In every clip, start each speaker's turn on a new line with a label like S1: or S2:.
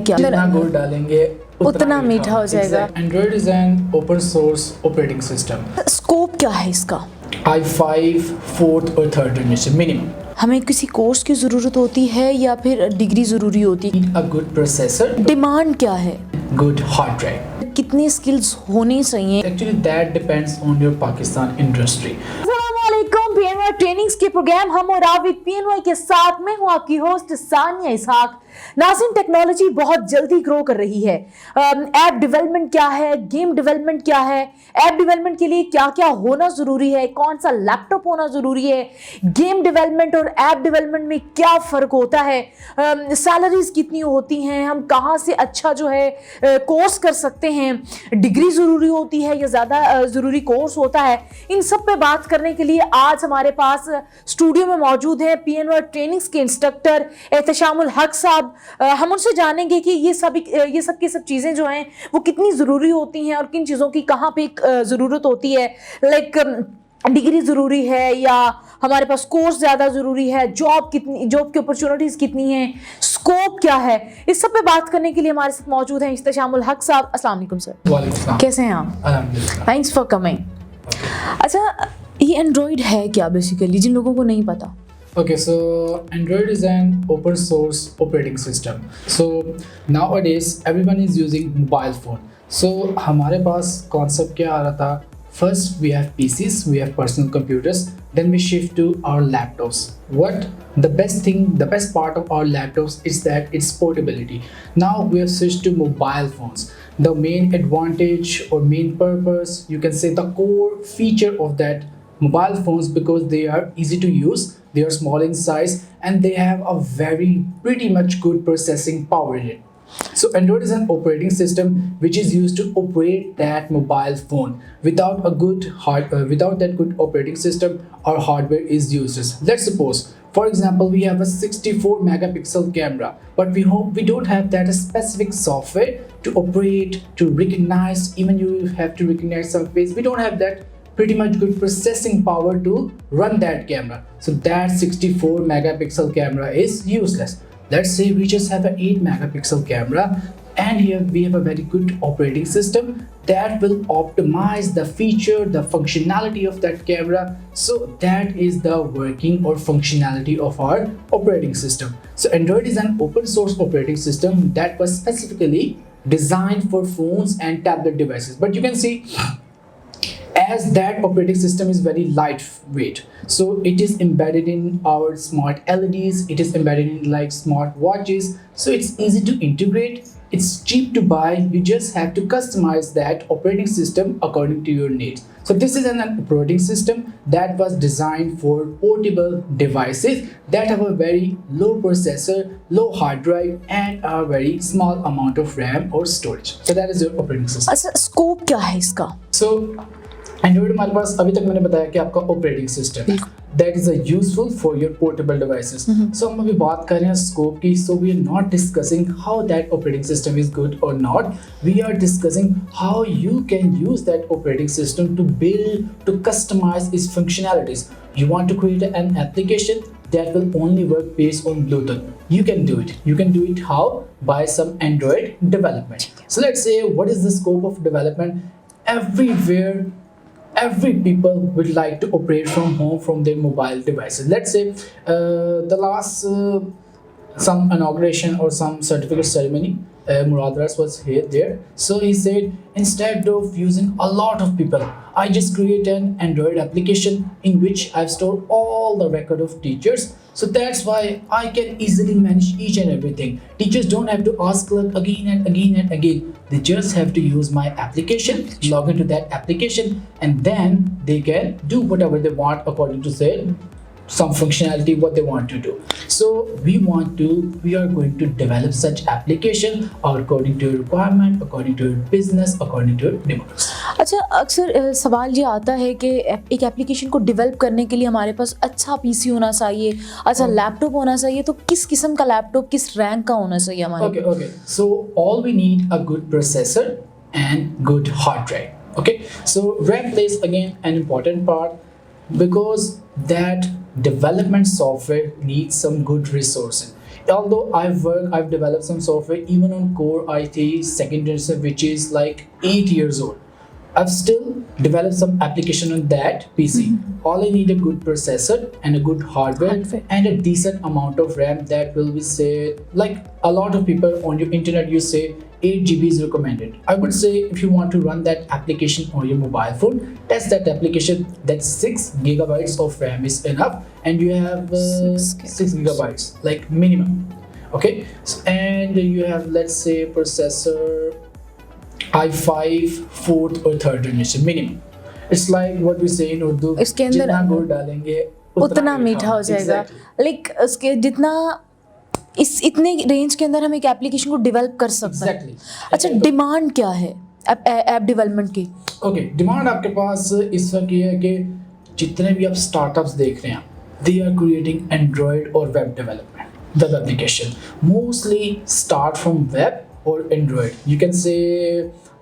S1: क्या?
S2: जितना गुड़ डालेंगे
S1: उतना मीठा हो जाएगा।
S2: Android is an open source operating system.
S1: Scope क्या है इसका?
S2: i5 4th और 3rd जनरेशन मिनिमम।
S1: हमें किसी कोर्स की ज़रूरत होती है या फिर डिग्री ज़रूरी होती है?
S2: अ गुड प्रोसेसर,
S1: डिमांड क्या है?
S2: Good hard drive.
S1: कितनी स्किल्स होनी चाहिए?
S2: Actually that depends on your Pakistan industry.
S1: PNY trainings के प्रोग्राम हम और आप विद पीएनवाई के साथ में हूं आपकी होस्ट सानिया इसहाक। नाज़रीन, टेक्नोलॉजी बहुत जल्दी ग्रो कर रही है। ऐप डेवलपमेंट क्या है, गेम डेवलपमेंट क्या है, ऐप डेवलपमेंट के लिए क्या क्या होना जरूरी है, कौन सा लैपटॉप होना जरूरी है, गेम डेवलपमेंट और ऐप डेवलपमेंट में क्या फर्क होता है, सैलरीज कितनी होती हैं, हम कहाँ से अच्छा जो है कोर्स कर सकते हैं, डिग्री जरूरी होती है या ज्यादा जरूरी कोर्स होता है, इन सब पे बात करने के लिए आज हमारे पास स्टूडियो में मौजूद है पीएनवाई ट्रेनिंग्स के इंस्ट्रक्टर एहतशामुल हक साहब। हम उनसे जानेंगे कि ये सब की सब चीजें जो हैं वो कितनी जरूरी होती हैं और किन चीजों की कहाँ पे जरूरत होती है। लाइक डिग्री जरूरी है या हमारे पास कोर्स ज्यादा जरूरी है, जॉब की अपॉर्चुनिटीज कितनी हैं, स्कोप क्या है, इस सब पे बात करने के लिए हमारे साथ मौजूद हैं एहतशामुल हक साहब। अस्सलाम वालेकुम सर।
S2: वालेकुम सलाम।
S1: कैसे हैं आप?
S2: अल्हम्दुलिल्लाह।
S1: Thanks for coming. अच्छा, ये एंड्रॉइड है क्या बेसिकली, जिन लोगों को नहीं पता?
S2: Okay, so Android is an open source operating system. So nowadays everyone is using mobile phone. So हमारे पास concept क्या आ रहा था? First we have PCs, we have personal computers, then we shift to our laptops. What? The best part of our laptops is that its portability. Now we have switched to mobile phones. The main advantage or main purpose, you can say the core feature of that mobile phones, because they are easy to use, they are small in size, and they have a pretty much good processing power in it. So Android is an operating system which is used to operate that mobile phone. Without that good operating system, our hardware is useless. Let's suppose, for example, we have a 64 megapixel camera, but we don't have that specific software to operate, to recognize, even you have to recognize some face. We don't have that pretty much good processing power to run that camera. So that 64 megapixel camera is useless. Let's say we just have an 8 megapixel camera, and here we have a very good operating system that will optimize the feature, the functionality of that camera. So that is the working or functionality of our operating system. So Android is an open source operating system that was specifically designed for phones and tablet devices. But you can see, as that operating system is very lightweight, so it is embedded in our smart LEDs, it is embedded in like smart watches, so it's easy to integrate, it's cheap to buy, you just have to customize that operating system according to your needs. So this is an operating system that was designed for portable devices that have a very low processor, low hard drive, and a very small amount of RAM or storage. So that is your operating system.
S1: अच्छा, scope क्या है इसका?
S2: So Android हमारे पास अभी तक मैंने बताया कि आपका operating system that is useful for your portable devices. So हम अभी बात कर रहे हैं स्कोप की। So we are not discussing how that operating system is good और not, we are discussing how you can use that operating system to build, to customize its functionalities. You want to create an application that will only work based on Bluetooth. You can do it. You can do it how? By some Android development. So let's say, what is the scope of development? Every people would like to operate from home from their mobile devices. Let's say the last some inauguration or some certificate ceremony, Murad Ras was there. So he said, instead of using a lot of people, I just create an Android application in which I've stored all the record of teachers. So that's why I can easily manage each and everything. Teachers don't have to ask clerk again and again and again. They just have to use my application, log into that application, and then they can do whatever they want according to say some functionality what they want to do. So we are going to develop such application according to your requirement, according to your business, according to your demands.
S1: अच्छा, अक्सर सवाल ये आता है कि एक application को develop करने के लिए हमारे पास अच्छा पीसी होना चाहिए, अच्छा लैपटॉप होना चाहिए, तो किस किस्म का लैपटॉप, किस रैंक का होना चाहिए हमारे?
S2: Okay. So all we need a good processor and good hard drive. Okay. So RAM plays again an important part, because that development software needs some good resources. Although I've developed some software even on Core i3 second generation, which is like 8 years old. I've still developed some application on that PC. All I need a good processor and a good hardware and a decent amount of RAM. That will be say, like a lot of people on your internet you say 8 GB is recommended. I would say if you want to run that application on your mobile phone, test that application, that 6 gigabytes of RAM is enough and you have 6 gigabytes like minimum. Okay, and you have, let's say, processor i5 fourth or third generation minimum. It's like what we say in Urdu,
S1: इसके अंदर
S2: जितना गुड़ डालेंगे
S1: उतना मीठा हो जाएगा. Like उसके जितना इस इतने रेंज के अंदर हम एक एप्लीकेशन को डेवलप कर सकते हैं.
S2: Exactly.
S1: अच्छा, डिमांड क्या है ऐप डेवलपमेंट की?
S2: ओके, डिमांड आपके पास इस वक्त ये है कि जितने भी आप स्टार्टअप्स देख रहे हैं, दे आर क्रिएटिंग एंड्रॉयड और web development, web application mostly start from web or Android. You can say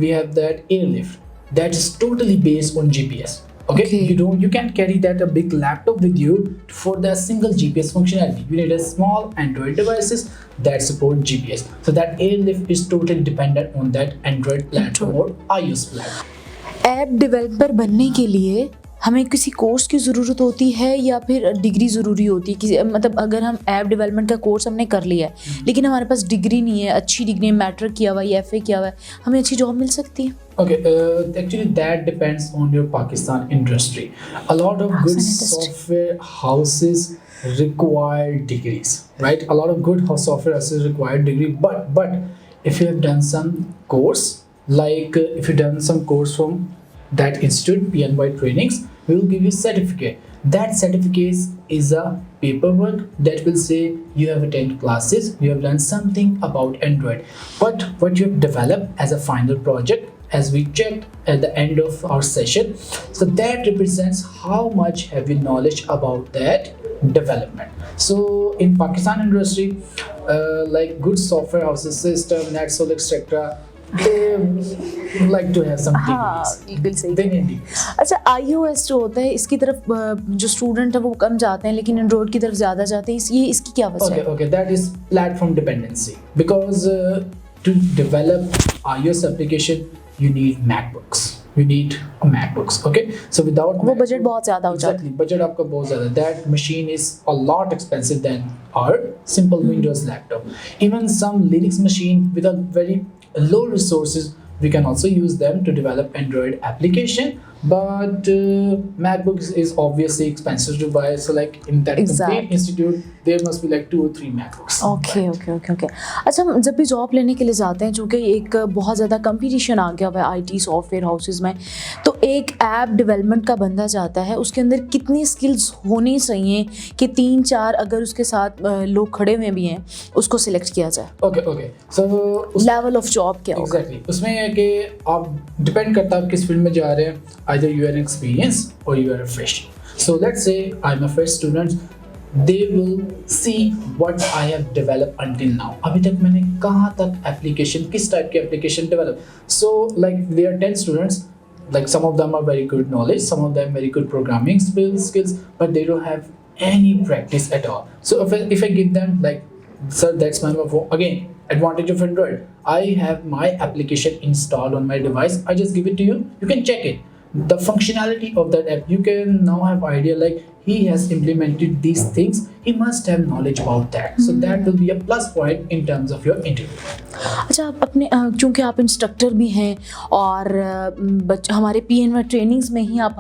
S2: we have that Airlift that is totally based on GPS. Okay. You can't carry that a big laptop with you for the single GPS functionality. You need a small Android devices that support GPS. So that Airlift is totally dependent on that Android platform or iOS platform.
S1: App developer बनने के लिए हमें किसी course की ज़रूरत होती है या फिर डिग्री ज़रूरी होती है? किसी मतलब अगर हम ऐप डेवलपमेंट का कोर्स हमने कर लिया है लेकिन हमारे पास डिग्री नहीं है, अच्छी डिग्री, मैट्रिक किया हुआ है, FA किया हुआ है, हमें अच्छी जॉब मिल सकती है?
S2: Okay, actually that depends on your Pakistan industry. A lot of good software houses require degrees, right? A lot of good software houses require degree, but if you have done some course, like if you done some course from that institute, PNY trainings, we will give you certificate. That certificate is a paperwork that will say you have attended classes, you have done something about Android. But what you have developed as a final project, as we checked at the end of our session, so that represents how much have you knowledge about that development. So in Pakistan industry, like good software houses, system, NetSol, etc., they like to have some degrees.
S1: बिल्कुल सही.
S2: They need degrees.
S1: अच्छा, iOS जो होता है इसकी तरफ जो student है वो कम जाते हैं लेकिन एंड्रॉइड की तरफ ज़्यादा जाते हैं, ये इसकी क्या वजह है?
S2: Okay, that is platform dependency. Because to develop iOS application, you need MacBooks. You need MacBooks. Okay, so without
S1: वो बजट बहुत ज़्यादा हो जाता है.
S2: Exactly, budget आपका बहुत ज़्यादा. That machine is a lot expensive than our simple Windows laptop. Even some Linux machine with a very low resources, we can also use them to develop Android application. But MacBooks is obviously expensive to buy. So like in that complete institute, there must be like 2 or 3 MacBooks.
S1: Okay. अच्छा, जब भी job लेने के लिए जाते हैं, चूँकि एक बहुत ज़्यादा कंपटीशन आ गया हुआ है IT सॉफ्टवेयर हाउसेज में, तो एक ऐप डेवलपमेंट का बंदा जाता है, उसके अंदर कितनी स्किल्स होनी चाहिए कि 3-4 अगर उसके साथ लोग खड़े हुए भी हैं उसको सिलेक्ट किया जाए?
S2: Okay. So
S1: level of job क्या होगा?
S2: Exactly. उसमें है कि आप डिपेंड करता है आप किस फील्ड में जा रहे हैं. Either you are an experienced or you are a fresh. So let's say I'm a fresh student. They will see what I have developed until now. अभी तक मैंने कहाँ तक application, किस type के application develop. So like there are 10 students. Like some of them are very good knowledge, some of them very good programming skills, but they don't have any practice at all. So if I give them like, sir, that's my again advantage of Android. I have my application installed on my device. I just give it to you. You can check it. The functionality of that app, you can now have idea like he has implemented these things. He must have knowledge about that. So that will be a plus point in terms of your interview.
S1: अच्छा, आप अपने चूँकि आप instructor भी हैं और हमारे PNY trainings में ही आप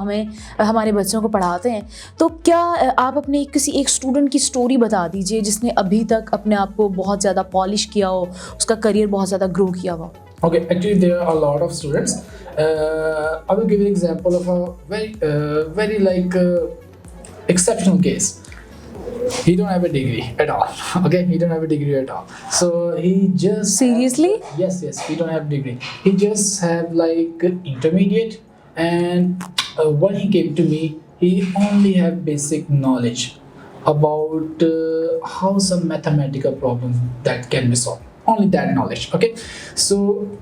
S1: हमारे बच्चों को पढ़ाते हैं, तो क्या आप अपने किसी एक स्टूडेंट की स्टोरी बता दीजिए जिसने अभी तक अपने आप को बहुत ज़्यादा पॉलिश किया हो, उसका करियर बहुत ज़्यादा ग्रो किया हो?
S2: Okay, actually there are a lot of students. I will give you an example of a very like exceptional case. He don't have a degree at all. Okay, he don't have a degree at all. So he just
S1: Seriously?
S2: Yes, he don't have degree. He just have like intermediate, and when he came to me, he only have basic knowledge about how some mathematical problem that can be solved. Only that knowledge. Okay, so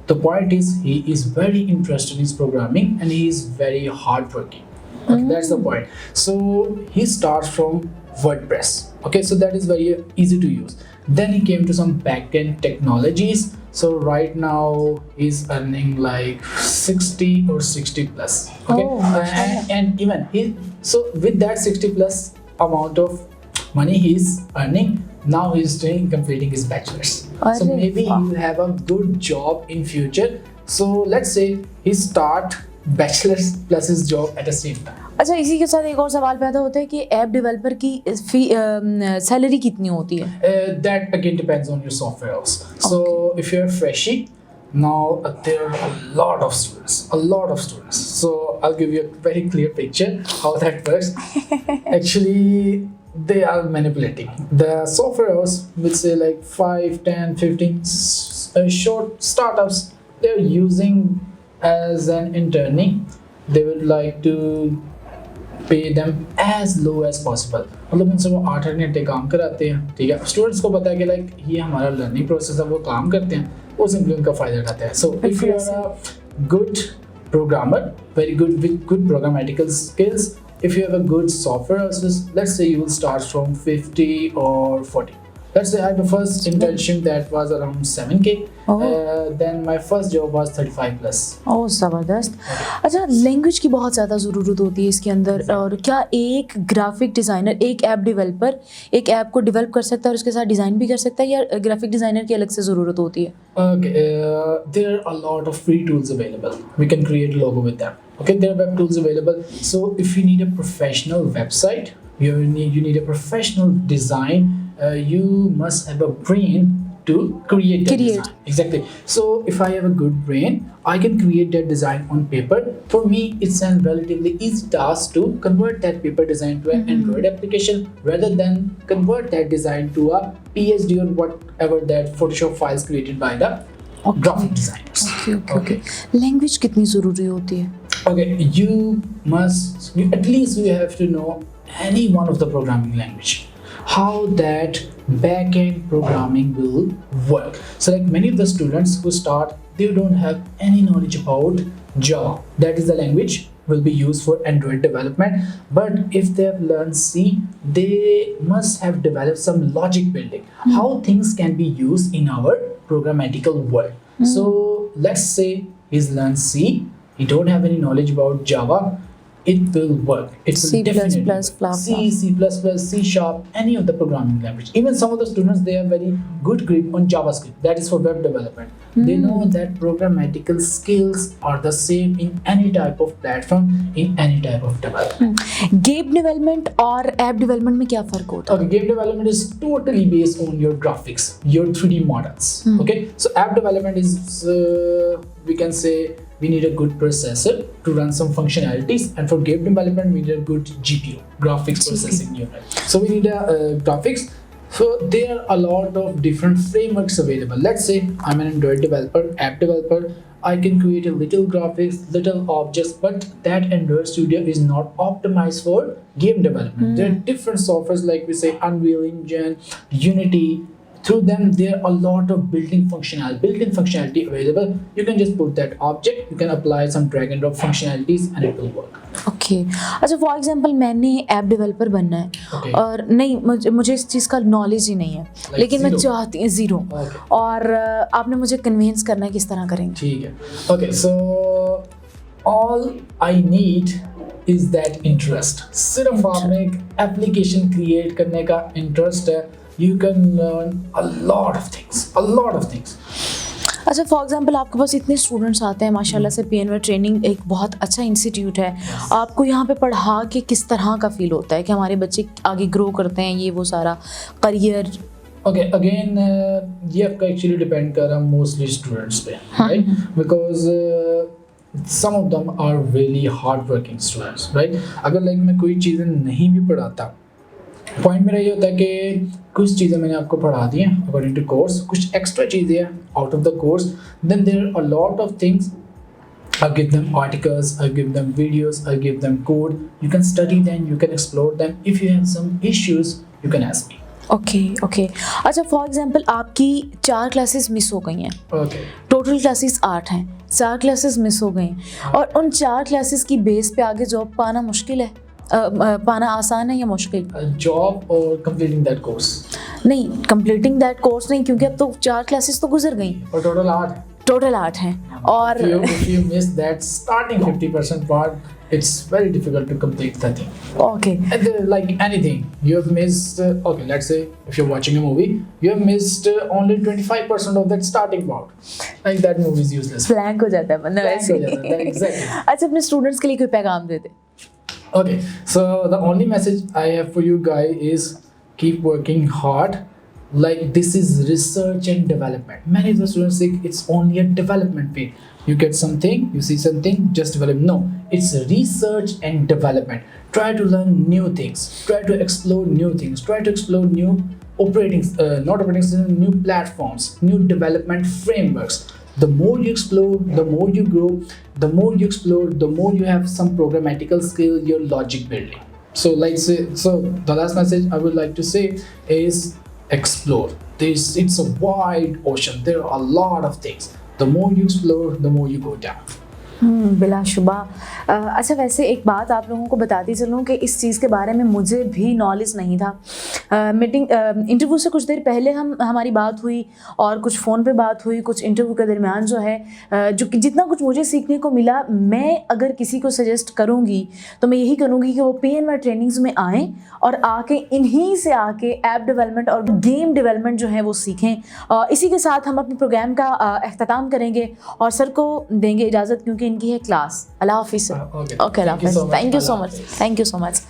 S2: the point is he is very interested in programming and he is very hardworking. Okay, that's the point. So he starts from WordPress. Okay, so that is very easy to use. Then he came to some back-end technologies. So right now he's earning like 60 or 60 plus. Okay, and even so with that 60 plus amount of money he's earning, now he's completing his bachelor's. So maybe he will have a good job in future. So let's say he start bachelor's plus his job at the same time.
S1: अच्छा, इसी के साथ एक और सवाल पैदा होता है कि ऐप डेवलपर की सैलरी कितनी होती है?
S2: That again depends on your software also. So if you're freshie, now there are a lot of students. So I'll give you a very clear picture how that works. Actually, they are manipulating. The software house will say like 5, 10, 15 short startups they're using as an internee. They would like to pay them as low as possible. मतलब उनसे वो 8 घंटे काम कराते हैं, ठीक है. Students को पता है कि लाइक ये हमारा लर्निंग प्रोसेस है, वो काम करते हैं, वो सिंपली उनका फ़ायदा उठाते हैं. So if you are a good programmer, very good with good programmatical skills, if you have a good software houses, let's say you will start from 50 or 40. Let's say I had the first internship that was around 7K. Then my first job was 35 plus.
S1: ओह ज़बरदस्त. अच्छा, language की बहुत ज़्यादा ज़रूरत होती है इसके अंदर, और क्या एक ग्राफिक डिज़ाइनर, एक ऐप डेवलपर एक ऐप को डेवलप कर सकता है और उसके साथ डिज़ाइन भी कर सकता है, या ग्राफिक डिज़ाइनर की अलग से ज़रूरत होती है?
S2: Okay, there are a lot of free tools available. We can create logo with them. Okay, there are web tools available. So if you need a professional website, you need a professional design. You must have a brain to create that design. Exactly. So if I have a good brain, I can create that design on paper. For me, it's a relatively easy task to convert that paper design to an Android application rather than convert that design to a PSD or whatever that Photoshop files created by the graphic designers.
S1: Okay. Language कितनी ज़रूरी होती है?
S2: Okay, at least you have to know any one of the programming language. How that back-end programming will work. So like many of the students who start, they don't have any knowledge about Java. That is the language will be used for Android development. But if they have learned C, they must have developed some logic building. How things can be used in our programmatical world. So let's say he's learned C, he don't have any knowledge about Java. It will work. It will definitely work. C++, C Sharp, any of the programming language. Even some of the students, they have very good grip on JavaScript. That is for web development. They know that programmatical skills are the same in any type of platform, in any type of development.
S1: Game development और app development में क्या फ़र्क होता है?
S2: Okay, game development is totally based on your graphics, your 3D models. Okay, so app development is we can say we need a good processor to run some functionalities, and for game development we need a good GPU, graphics processing unit. So we need a graphics. So there are a lot of different frameworks available. Let's say I'm an Android developer, app developer. I can create a little graphics, little objects, but that Android Studio is not optimized for game development. There are different softwares like we say Unreal Engine, Unity. Through them, there are a lot of built-in functionality available. You can just put that object, you can apply some drag and drop functionalities, and it will work.
S1: Okay. अच्छा, for example मैंने app developer बनना है और नहीं, मुझे इस चीज़ का knowledge ही नहीं है, लेकिन मैं चाहती हूँ ज़ीरो, और आपने मुझे कन्विंस करना है, किस तरह करेंगे?
S2: ठीक है. Okay, so all I need is that interest. सिर्फ आप में एक एप्लीकेशन क्रिएट करने का इंटरेस्ट है, you can learn a lot of things.
S1: अच्छा, फॉर एग्जांपल आपके पास इतने स्टूडेंट्स आते हैं माशाल्लाह से, PNY ट्रेनिंग एक बहुत अच्छा इंस्टीट्यूट है. आपको यहाँ पे पढ़ा के किस तरह का फील होता है कि हमारे बच्चे आगे ग्रो करते हैं, ये वो सारा करियर?
S2: Okay, again ये आपका एक्चुअली डिपेंड कर रहा है मोस्टली स्टूडेंट्स पे, right? Because some of them are really hard working students, right? अगर लाइक मैं कोई चीज़ें नहीं भी पढ़ाता, पॉइंट मेरा ये होता है कि कुछ चीज़ें मैंने आपको पढ़ा दी हैं अकॉर्डिंग टू कोर्स, कुछ एक्स्ट्रा चीज़ें हैं out of the course, then there are a lot of things. I give them articles, I give them videos, I give them code. You can study them, you can explore them. If you have some issues, you can ask me.
S1: Okay. अच्छा, for example आपकी 4 classes miss हो गई हैं. Total classes 8 हैं, 4 classes miss हो गई, और उन 4 क्लासेस की बेस पे आगे जॉब पाना मुश्किल है, पाना आसान है या मुश्किल?
S2: जॉब और कंप्लीटिंग दैट कोर्स.
S1: नहीं, कंप्लीटिंग दैट कोर्स नहीं, क्योंकि अब तो 4 क्लासेस तो गुजर गई,
S2: और टोटल 8
S1: टोटल 8 हैं। और
S2: if you miss that starting 50% part, it's very difficult to complete the thing.
S1: Okay,
S2: And like anything, you have missed. Okay, let's say if you're watching a movie, you have missed only 25% of that starting part. Like that movie is useless.
S1: Flank हो जाता है बंदा
S2: Blank हो
S1: वैसे
S2: जाता है, exactly.
S1: अच्छा, अपने स्टूडेंट्स के लिए कोई पैगाम दे दे।
S2: Okay, so the only message I have for you guys is keep working hard. Like this is research and development. Many of the students think it's only a development field. You get something, you see something, just develop. No, it's research and development. Try to learn new things. Try to explore new things. Try to explore new new platforms, new development frameworks. The more you explore, the more you grow. The more you explore, the more you have some programmatical skill, your logic building. So the last message I would like to say is explore. It's a wide ocean. There are a lot of things. The more you explore, the more you go down.
S1: बिलाशुबा। अच्छा, वैसे एक बात आप लोगों को बताती चलूँ कि इस चीज़ के बारे में मुझे भी नॉलेज नहीं था। इंटरव्यू से कुछ देर पहले हमारी बात हुई और कुछ फ़ोन पे बात हुई, कुछ इंटरव्यू के दरमियान जो है जितना कुछ मुझे सीखने को मिला, मैं अगर किसी को सजेस्ट करूँगी तो मैं यही करूँगी कि वो PNY ट्रेनिंग्स में आएँ और आके इन्हीं से आके ऐप डेवलपमेंट और गेम डेवलपमेंट जो है वो सीखें। इसी के साथ हम अपने प्रोग्राम का अख्ताम करेंगे और सर को देंगे इजाज़त, क्योंकि इनकी है क्लास। अल्लाह हाफिज़ सर। ओके, अल्लाह हाफिज़। Thank you so much, thank you so much.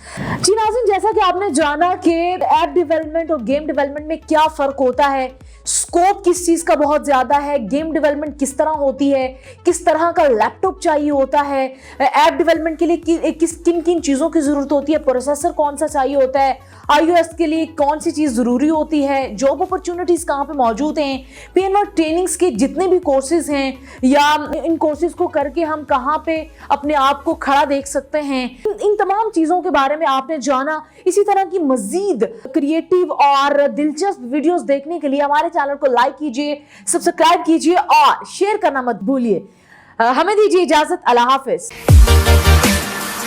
S1: जी नाज़रीन, जैसा कि आपने जाना कि ऐप डेवलपमेंट और गेम डेवलपमेंट में क्या फ़र्क होता है, स्कोप किस चीज़ का बहुत ज़्यादा है, गेम डेवलपमेंट किस तरह होती है, किस तरह का लैपटॉप चाहिए होता है, ऐप डेवलपमेंट के लिए किन किन चीज़ों की ज़रूरत होती है, प्रोसेसर कौन सा चाहिए होता है, iOS के लिए कौन सी चीज़ ज़रूरी होती है, जॉब अपॉर्चुनिटीज़ कहाँ पे मौजूद हैं, PNY ट्रेनिंग्स के जितने भी कोर्सेज़ हैं या इन कोर्सेज़ को करके हम कहाँ पे अपने आप को खड़ा देख सकते हैं, इन तमाम चीज़ों के बारे में आपने जाना। इसी तरह की मज़ीद क्रिएटिव और दिलचस्प वीडियोस देखने के लिए हमारे चैनल को लाइक कीजिए, सब्सक्राइब कीजिए और शेयर करना मत भूलिए। हमें दीजिए इजाज़त। अल्लाह हाफिज़।